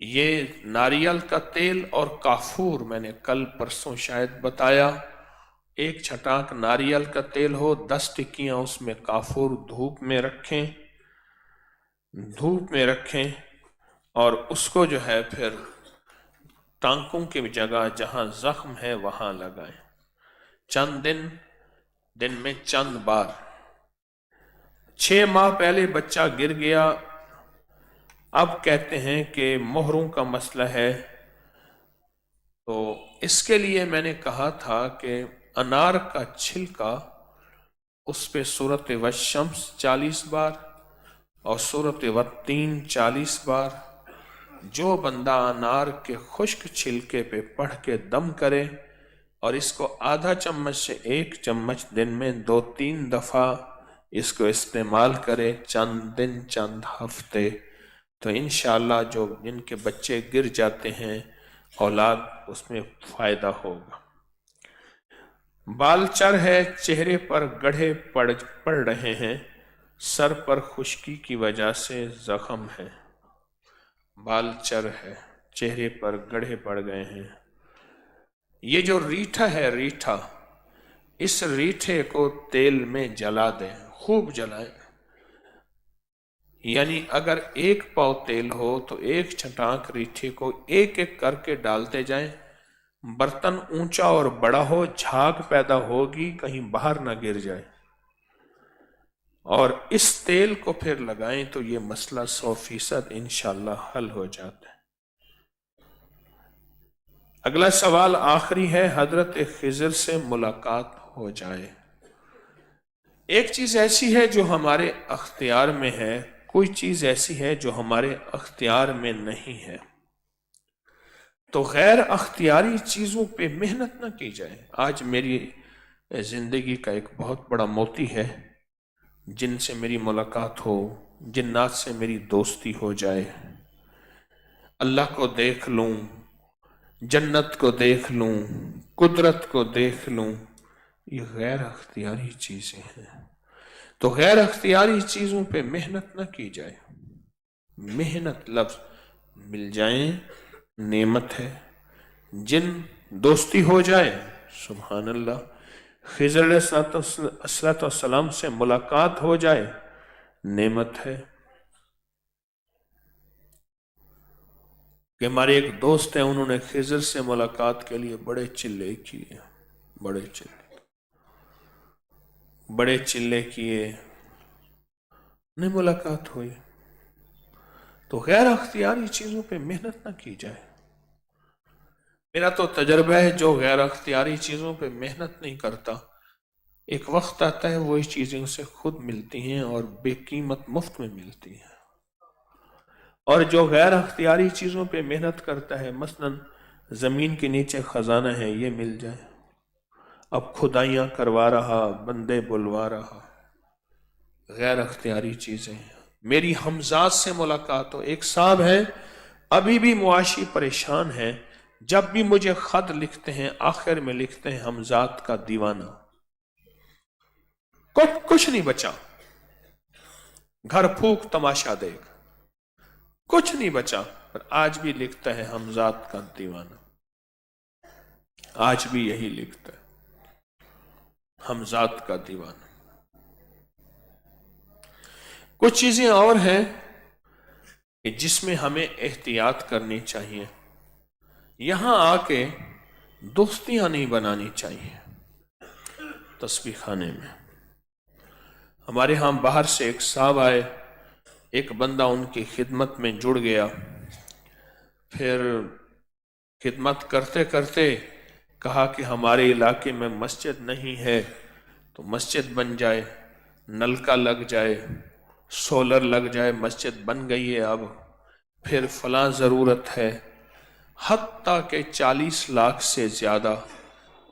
یہ ناریل کا تیل اور کافور میں نے کل پرسوں شاید بتایا، 1 چھٹانک ناریل کا تیل ہو، 10 ٹکیاں اس میں کافور دھوپ میں رکھیں، دھوپ میں رکھیں، اور اس کو جو ہے پھر ٹانکوں کی جگہ جہاں زخم ہے وہاں لگائیں، چند دن میں چند بار۔ 6 ماہ پہلے بچہ گر گیا، اب کہتے ہیں کہ مہروں کا مسئلہ ہے، تو اس کے لیے میں نے کہا تھا کہ انار کا چھلکا، اس پہ سورۃ والشمس 40 بار اور سورۃ والتین 40 بار، جو بندہ انار کے خشک چھلکے پہ پڑھ کے دم کرے اور اس کو آدھا چمچ سے 1 چمچ دن میں 2-3 دفعہ اس کو استعمال کرے، چند دن چند ہفتے، تو انشاءاللہ جو جن کے بچے گر جاتے ہیں اولاد، اس میں فائدہ ہوگا۔ بال چر ہے، چہرے پر گڑھے پڑ رہے ہیں، سر پر خشکی کی وجہ سے زخم ہے، بال چر ہے، چہرے پر گڑھے پڑ گئے ہیں۔ یہ جو ریٹھا ہے، ریٹھا، اس ریٹھے کو تیل میں جلا دیں، خوب جلائیں، یعنی اگر 1 پاؤ تیل ہو تو 1 چھٹانک ریٹھے کو ایک ایک کر کے ڈالتے جائیں، برتن اونچا اور بڑا ہو، جھاگ پیدا ہوگی کہیں باہر نہ گر جائے، اور اس تیل کو پھر لگائیں تو یہ مسئلہ 100% انشاءاللہ حل ہو جاتا ہے۔ اگلا سوال آخری ہے، حضرت خضر سے ملاقات ہو جائے۔ ایک چیز ایسی ہے جو ہمارے اختیار میں ہے، کوئی چیز ایسی ہے جو ہمارے اختیار میں نہیں ہے، تو غیر اختیاری چیزوں پہ محنت نہ کی جائے۔ آج میری زندگی کا ایک بہت بڑا موتی ہے، جن سے میری ملاقات ہو، جنات سے میری دوستی ہو جائے، اللہ کو دیکھ لوں، جنت کو دیکھ لوں، قدرت کو دیکھ لوں، یہ غیر اختیاری چیزیں ہیں۔ تو غیر اختیاری چیزوں پہ محنت نہ کی جائے۔ محنت لفظ مل جائیں نعمت ہے، جن دوستی ہو جائے سبحان اللہ، خضر علیہ السلام سے ملاقات ہو جائے نعمت ہے۔ کہ ہمارے ایک دوست ہیں، انہوں نے خضر سے ملاقات کے لیے بڑے چلے کیے، بڑے چلے کیے، نہیں ملاقات ہوئی۔ تو غیر اختیاری چیزوں پہ محنت نہ کی جائے۔ میرا تو تجربہ ہے، جو غیر اختیاری چیزوں پہ محنت نہیں کرتا، ایک وقت آتا ہے وہی چیزیں اسے خود ملتی ہیں اور بے قیمت مفت میں ملتی ہیں۔ اور جو غیر اختیاری چیزوں پہ محنت کرتا ہے، مثلا زمین کے نیچے خزانہ ہے، یہ مل جائے، اب کھدائیاں کروا رہا، بندے بلوا رہا، غیر اختیاری چیزیں ہیں۔ میری حمزات سے ملاقات ہو، ایک صاحب ہے ابھی بھی معاشی پریشان ہے، جب بھی مجھے خط لکھتے ہیں آخر میں لکھتے ہیں حمزات کا دیوانہ، کچھ نہیں بچا، گھر پھونک تماشا دیکھ، کچھ نہیں بچا، پر آج بھی لکھتا ہے حمزات کا دیوانہ، آج بھی یہی لکھتا ہے حمزات کا دیوانہ۔ کچھ چیزیں اور ہیں کہ جس میں ہمیں احتیاط کرنی چاہیے، یہاں آ کے دوستیاں نہیں بنانی چاہیے۔ تسبیح خانے میں ہمارے ہاں باہر سے ایک صاحب آئے، ایک بندہ ان کی خدمت میں جڑ گیا، پھر خدمت کرتے کرتے کہا کہ ہمارے علاقے میں مسجد نہیں ہے تو مسجد بن جائے، نلکا لگ جائے، سولر لگ جائے، مسجد بن گئی ہے اب، پھر فلاں ضرورت ہے، حتیٰ کہ 40 لاکھ سے زیادہ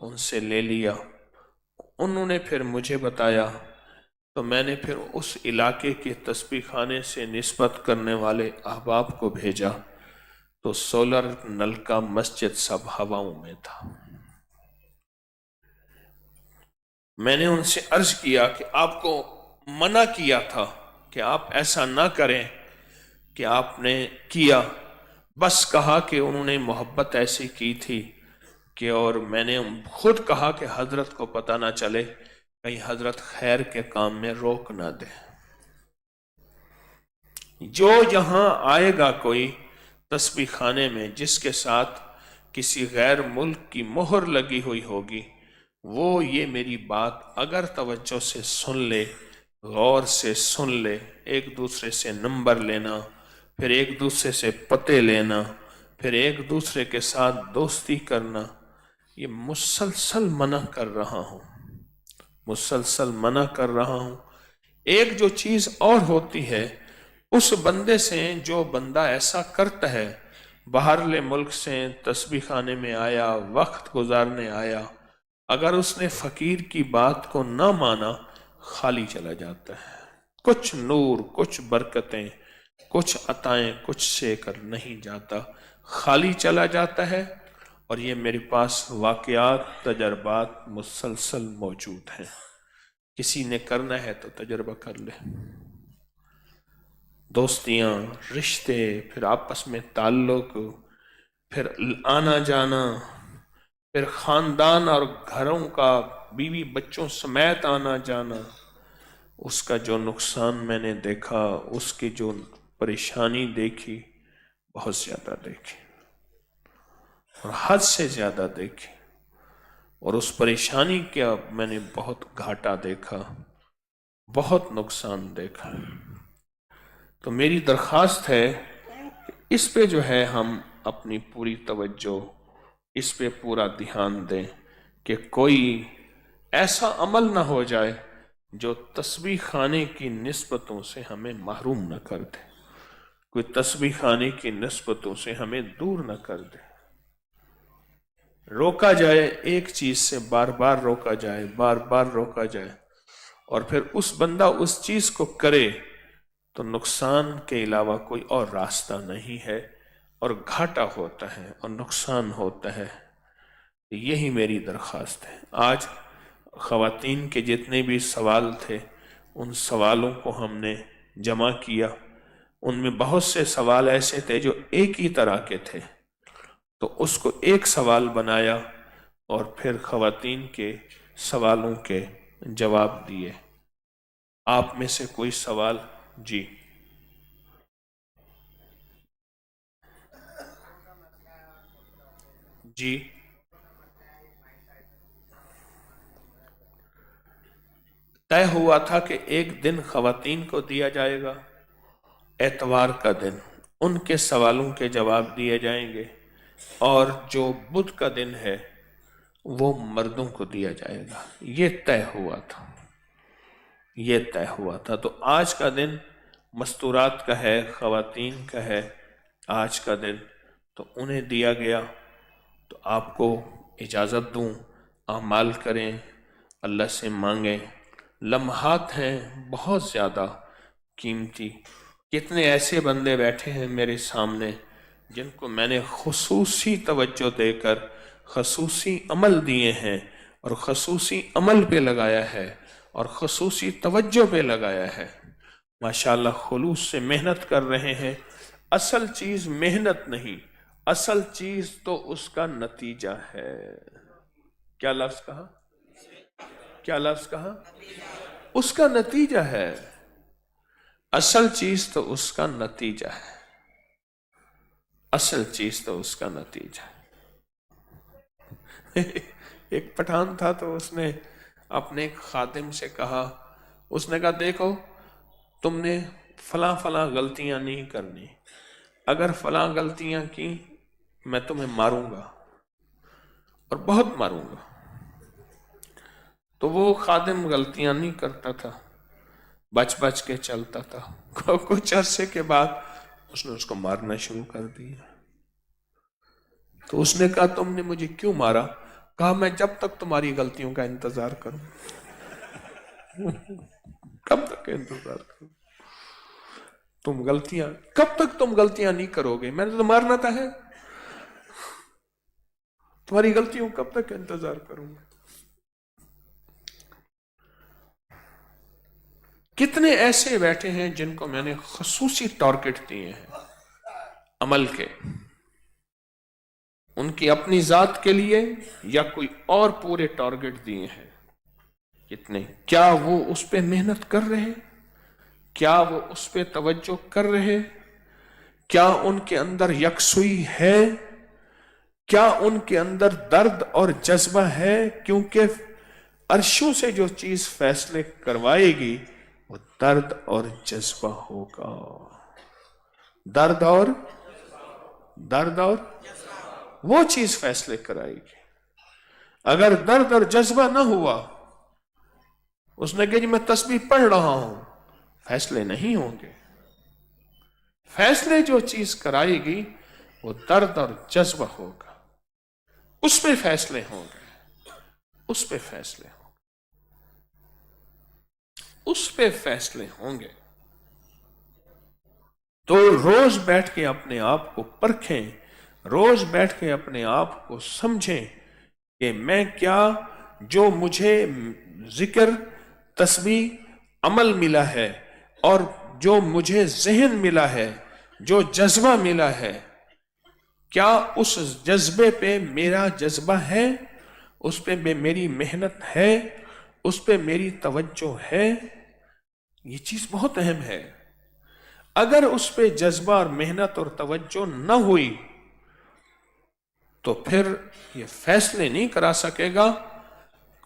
ان سے لے لیا۔ انہوں نے پھر مجھے بتایا تو میں نے پھر اس علاقے کے تسبیح خانے سے نسبت کرنے والے احباب کو بھیجا تو سولر نلکا مسجد سب ہواؤں میں تھا۔ میں نے ان سے عرض کیا کہ آپ کو منع کیا تھا کہ آپ ایسا نہ کریں، کہ آپ نے کیا، بس کہا کہ انہوں نے محبت ایسی کی تھی کہ، اور میں نے خود کہا کہ حضرت کو پتہ نہ چلے، کہیں حضرت خیر کے کام میں روک نہ دے۔ جو یہاں آئے گا کوئی تسبیح خانے میں جس کے ساتھ کسی غیر ملک کی مہر لگی ہوئی ہوگی، وہ یہ میری بات اگر توجہ سے سن لے، غور سے سن لے، ایک دوسرے سے نمبر لینا، پھر ایک دوسرے سے پتے لینا، پھر ایک دوسرے کے ساتھ دوستی کرنا، یہ مسلسل منع کر رہا ہوں، مسلسل منع کر رہا ہوں۔ ایک جو چیز اور ہوتی ہے، اس بندے سے جو بندہ ایسا کرتا ہے، باہرلے ملک سے تسبیح خانے میں آیا، وقت گزارنے آیا، اگر اس نے فقیر کی بات کو نہ مانا، خالی چلا جاتا ہے، کچھ نور، کچھ برکتیں، کچھ عطائیں کچھ سے کر نہیں جاتا، خالی چلا جاتا ہے۔ اور یہ میرے پاس واقعات، تجربات مسلسل موجود ہیں، کسی نے کرنا ہے تو تجربہ کر لے۔ دوستیاں، رشتے، پھر آپس میں تعلق، پھر آنا جانا، پھر خاندان اور گھروں کا بیوی بچوں سمیت آنا جانا، اس کا جو نقصان میں نے دیکھا، اس کی جو پریشانی دیکھی، بہت زیادہ دیکھی۔ اور حد سے زیادہ دیکھی، اور اس پریشانی کا میں نے بہت گھاٹا دیکھا، بہت نقصان دیکھا۔ تو میری درخواست ہے کہ اس پہ جو ہے ہم اپنی پوری توجہ، اس پہ پورا دھیان دیں کہ کوئی ایسا عمل نہ ہو جائے جو تسبیح خانے کی نسبتوں سے ہمیں محروم نہ کر دے، کوئی تسبیح خانے کی نسبتوں سے ہمیں دور نہ کر دے۔ روکا جائے ایک چیز سے، بار بار روکا جائے، بار بار روکا جائے، اور پھر اس بندہ اس چیز کو کرے تو نقصان کے علاوہ کوئی اور راستہ نہیں ہے، اور گھاٹا ہوتا ہے اور نقصان ہوتا ہے۔ یہی میری درخواست ہے۔ آج خواتین کے جتنے بھی سوال تھے، ان سوالوں کو ہم نے جمع کیا۔ ان میں بہت سے سوال ایسے تھے جو ایک ہی طرح کے تھے، تو اس کو ایک سوال بنایا اور پھر خواتین کے سوالوں کے جواب دیے۔ آپ میں سے کوئی سوال؟ جی جی طے ہوا تھا کہ ایک دن خواتین کو دیا جائے گا، اتوار کا دن ان کے سوالوں کے جواب دیے جائیں گے، اور جو بدھ کا دن ہے وہ مردوں کو دیا جائے گا۔ یہ طے ہوا تھا، یہ طے ہوا تھا۔ تو آج کا دن مستورات کا ہے، خواتین کا ہے آج کا دن، تو انہیں دیا گیا۔ تو آپ کو اجازت دوں، اعمال کریں، اللہ سے مانگیں۔ لمحات ہیں بہت زیادہ قیمتی۔ کتنے ایسے بندے بیٹھے ہیں میرے سامنے جن کو میں نے خصوصی توجہ دے کر خصوصی عمل دیے ہیں، اور خصوصی عمل پہ لگایا ہے، اور خصوصی توجہ پہ لگایا ہے۔ ماشاءاللہ خلوص سے محنت کر رہے ہیں۔ اصل چیز محنت نہیں، اصل چیز تو اس کا نتیجہ ہے۔ کیا لفظ کہا؟ کیا لفظ کہا؟ اس کا نتیجہ ہے۔ اصل چیز تو اس کا نتیجہ ہے، اصل چیز تو اس کا نتیجہ ہے۔ ایک پٹھان تھا، تو اس نے اپنے ایک خادم سے کہا، اس نے کہا دیکھو تم نے فلاں فلاں غلطیاں نہیں کرنی، اگر فلاں غلطیاں کی میں تمہیں ماروں گا، اور بہت ماروں گا۔ تو وہ خادم غلطیاں نہیں کرتا تھا، بچ بچ کے چلتا تھا۔ کچھ عرصے کے بعد اس نے اس کو مارنا شروع کر دیا۔ تو اس نے کہا تم نے مجھے کیوں مارا؟ کہا میں جب تک تمہاری غلطیوں کا انتظار کروں۔ کب تک انتظار کروں؟ تم غلطیاں کب تک تم غلطیاں نہیں کرو گے؟ میں نے تو مارنا تھا ہے، تمہاری غلطیوں کب تک انتظار کروں گا؟ کتنے ایسے بیٹھے ہیں جن کو میں نے خصوصی ٹارگٹ دیے ہیں عمل کے، ان کی اپنی ذات کے لیے یا کوئی اور پورے ٹارگٹ دیے ہیں۔ کتنے؟ کیا وہ اس پہ محنت کر رہے؟ کیا وہ اس پہ توجہ کر رہے؟ کیا ان کے اندر یکسوئی ہے؟ کیا ان کے اندر درد اور جذبہ ہے؟ کیونکہ عرشوں سے جو چیز فیصلے کروائے گی وہ درد اور جذبہ ہوگا۔ درد اور وہ چیز فیصلے کرائے گی۔ اگر درد اور جذبہ نہ ہوا، اس نے کہا جی میں تسبیح پڑھ رہا ہوں، فیصلے نہیں ہوں گے۔ فیصلے جو چیز کرائے گی وہ درد اور جذبہ ہوگا، اس پہ فیصلے ہوں گے، اس پہ فیصلے ہوں گے، اس پہ فیصلے ہوں گے۔ تو روز بیٹھ کے اپنے آپ کو پرکھیں، روز بیٹھ کے اپنے آپ کو سمجھیں کہ میں کیا، جو مجھے ذکر، تسبیح، عمل ملا ہے، اور جو مجھے ذہن ملا ہے، جو جذبہ ملا ہے، کیا اس جذبے پہ میرا جذبہ ہے؟ اس پہ میری محنت ہے؟ اس پہ میری توجہ ہے؟ یہ چیز بہت اہم ہے۔ اگر اس پہ جذبہ اور محنت اور توجہ نہ ہوئی تو پھر یہ فیصلے نہیں کرا سکے گا،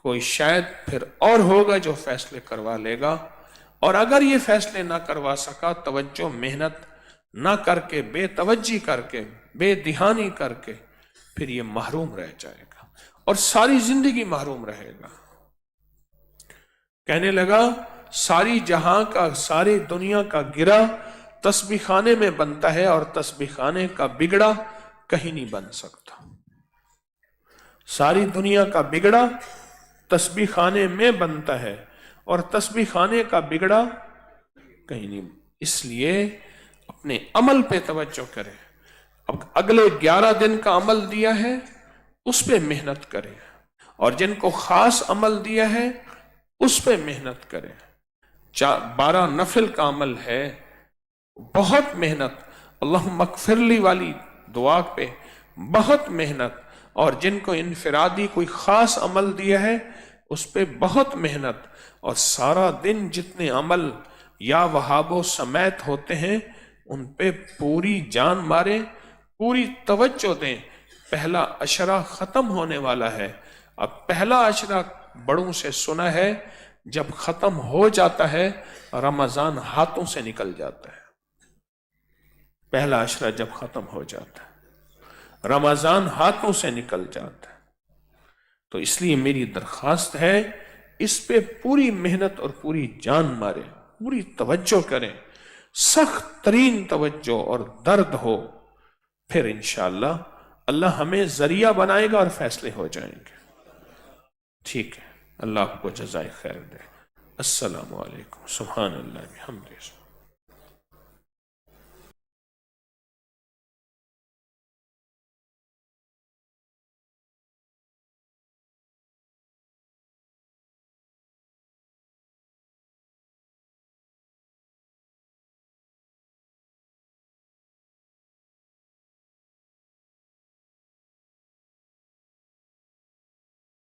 کوئی شاید پھر اور ہوگا جو فیصلے کروا لے گا، اور اگر یہ فیصلے نہ کروا سکا، توجہ محنت نہ کر کے، بے توجہ کر کے، بے دھیانی کر کے، پھر یہ محروم رہ جائے گا اور ساری زندگی محروم رہے گا۔ کہنے لگا ساری جہاں کا، ساری دنیا کا گرا تسبیح خانے میں بنتا ہے، اور تسبیح خانے کا بگڑا کہیں نہیں بن سکتا۔ ساری دنیا کا بگڑا تسبیح خانے میں بنتا ہے، اور تسبیح خانے کا بگڑا کہیں نہیں۔ اس لیے اپنے عمل پہ توجہ کرے۔ اب اگلے 11 دن کا عمل دیا ہے اس پہ محنت کرے، اور جن کو خاص عمل دیا ہے اس پہ محنت کرے۔ 12 نفل کا عمل ہے، بہت محنت، اللہم اغفر لی والی دعا پہ بہت محنت، اور جن کو انفرادی کوئی خاص عمل دیا ہے اس پہ بہت محنت، اور سارا دن جتنے عمل یا وہاب و سمیت ہوتے ہیں ان پہ پوری جان مارے، پوری توجہ دیں۔ پہلا عشرہ ختم ہونے والا ہے، اب پہلا عشرہ بڑوں سے سنا ہے، جب ختم ہو جاتا ہے رمضان ہاتھوں سے نکل جاتا ہے۔ پہلا عشرہ جب ختم ہو جاتا ہے رمضان ہاتھوں سے نکل جاتا ہے۔ تو اس لیے میری درخواست ہے اس پہ پوری محنت اور پوری جان مارے، پوری توجہ کریں، سخت ترین توجہ اور درد ہو، پھر انشاءاللہ اللہ ہمیں ذریعہ بنائے گا اور فیصلے ہو جائیں گے۔ ٹھیک ہے، اللہ آپ کو جزائے خیر دے۔ السلام علیکم، سبحان اللہ بحمدہ۔